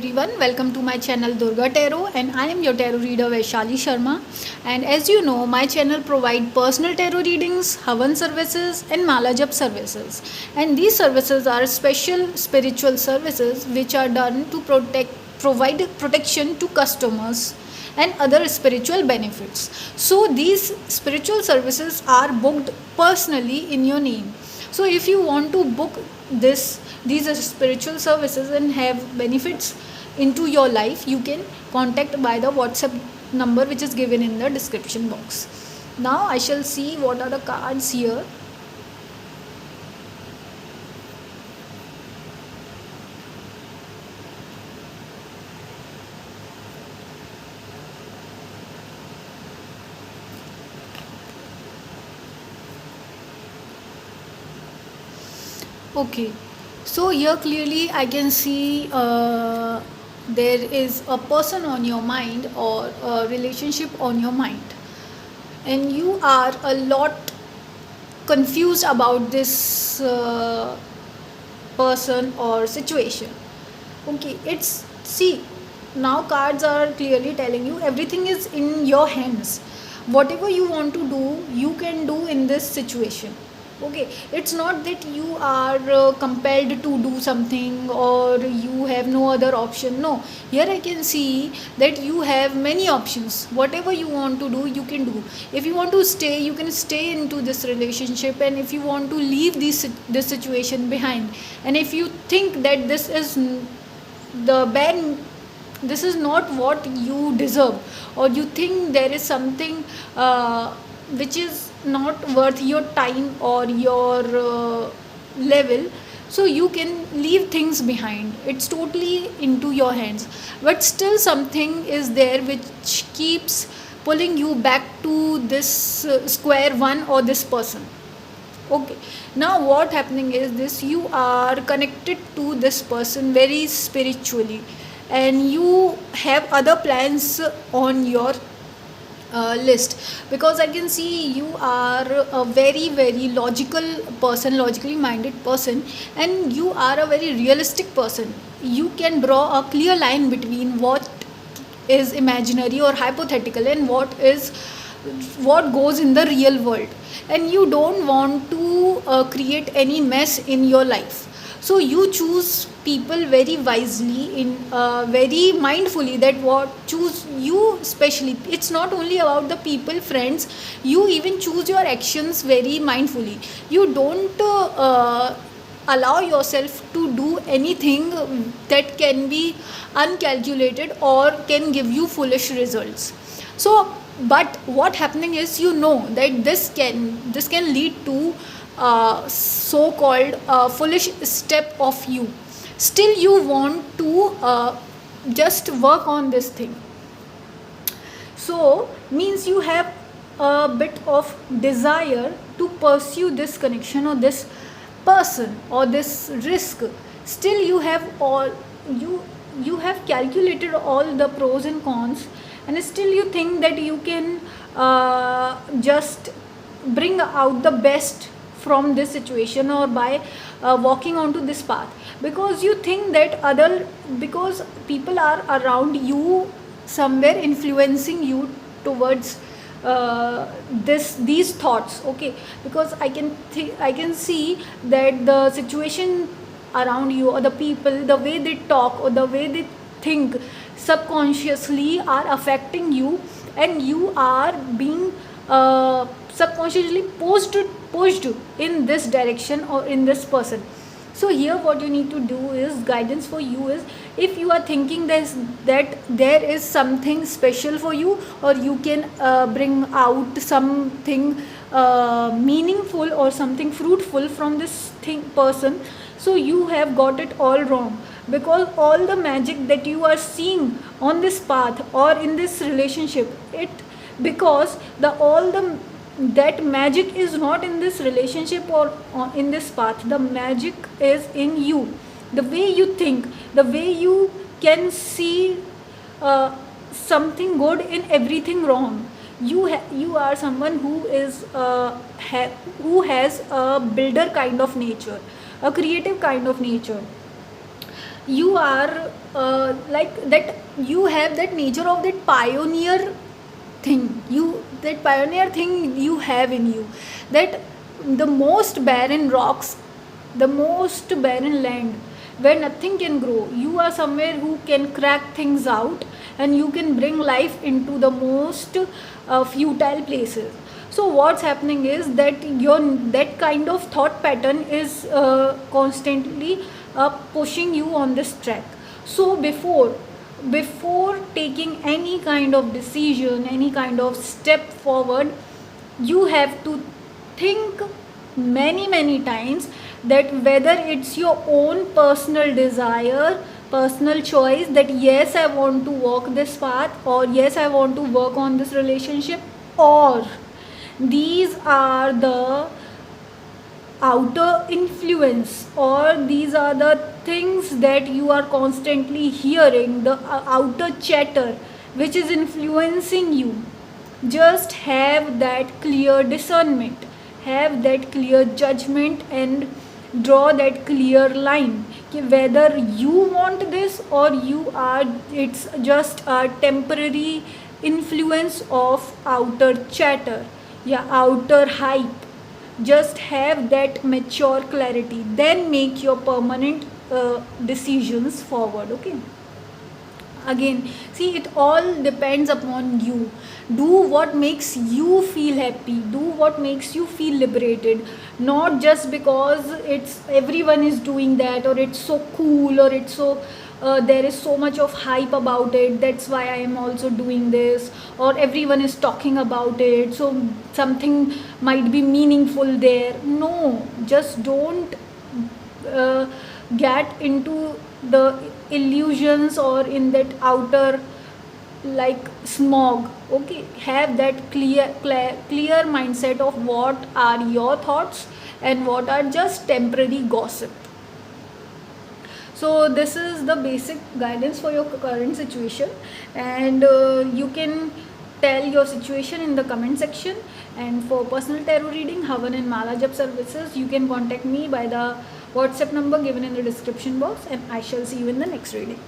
everyone, welcome to my channel Durga Tarot, and I am your tarot reader Vaishali Sharma. And as you know, my channel provide personal tarot readings, Havan services and Mala Jap services. And these services are special spiritual services which are done to provide protection to customers and other spiritual benefits. So these spiritual services are booked personally in your name. So if you want to book these are spiritual services and have benefits into your life, you can contact by the WhatsApp number which is given in the description box. Now I shall see what are the cards here. Okay, so here clearly I can see there is a person on your mind or a relationship on your mind, and you are a lot confused about this person or situation. Okay, it's see, now cards are clearly telling you everything is in your hands. Whatever you want to do, you can do in this situation. Okay, it's not that you are compelled to do something or you have no other option. No, here I can see that you have many options. Whatever you want to do, you can do. If you want to stay, you can stay into this relationship, and if you want to leave this situation behind, and if you think that the bad this is not what you deserve, or you think there is something which is not worth your time or your level, so you can leave things behind. It's totally into your hands, but still something is there which keeps pulling you back to this square one or this person. Okay, now what happening is this: you are connected to this person very spiritually, and you have other plans on your list, because I can see you are a very logical person, logically minded person, and you are a very realistic person. You can draw a clear line between what is imaginary or hypothetical and what goes in the real world, and you don't want to create any mess in your life. So you choose people very wisely, in very mindfully, that what choose you. Especially, it's not only about the people, friends, you even choose your actions very mindfully. You don't allow yourself to do anything that can be uncalculated or can give you foolish results. So but what happening is, you know that this can lead to so called foolish step of you. Still you want to just work on this thing. So means you have a bit of desire to pursue this connection or this person or this risk. Still you have calculated all the pros and cons, and still you think that you can just bring out the best from this situation, or by walking onto this path, because you think that because people are around you somewhere influencing you towards these thoughts. Okay, because I can see that the situation around you, or the people, the way they talk or the way they think subconsciously are affecting you, and you are being subconsciously pushed in this direction or in this person. So here what you need to do is, guidance for you is, if you are thinking that there is something special for you, or you can bring out something meaningful or something fruitful from this person, so you have got it all wrong, because all the magic that you are seeing on this path or in this relationship, because that magic is not in this relationship or in this path. The magic is in you, the way you think, the way you can see something good in everything wrong. You are someone who has a builder kind of nature, a creative kind of nature. you are like that, you have that nature of that pioneer thing, you, that pioneer thing you have in you, that the most barren rocks, the most barren land where nothing can grow, you are somewhere who can crack things out and you can bring life into the most futile places. So what's happening is that your, that kind of thought pattern is constantly pushing you on this track. So before taking any kind of decision, any kind of step forward, you have to think many times that whether it's your own personal desire, personal choice, that yes, I want to walk this path, or yes, I want to work on this relationship, or these are the outer influence, or these are the things that you are constantly hearing, the outer chatter which is influencing you. Just have that clear discernment, have that clear judgment, and draw that clear line कि whether you want this, or you are, it's just a temporary influence of outer chatter, yeah, outer hype. Just have that mature clarity, then make your permanent decisions forward. Okay, again, see, it all depends upon you. Do what makes you feel happy, do what makes you feel liberated, not just because it's everyone is doing that, or it's so cool, or it's so there is so much of hype about it, that's why I am also doing this, or everyone is talking about it, so something might be meaningful there. No, just don't uh, get into the illusions or in that outer like smog. Okay, have that clear mindset of what are your thoughts and what are just temporary gossip. So this is the basic guidance for your current situation, and you can tell your situation in the comment section. And for personal tarot reading, Havan and Mala Jap services, you can contact me by the WhatsApp number given in the description box, and I shall see you in the next reading.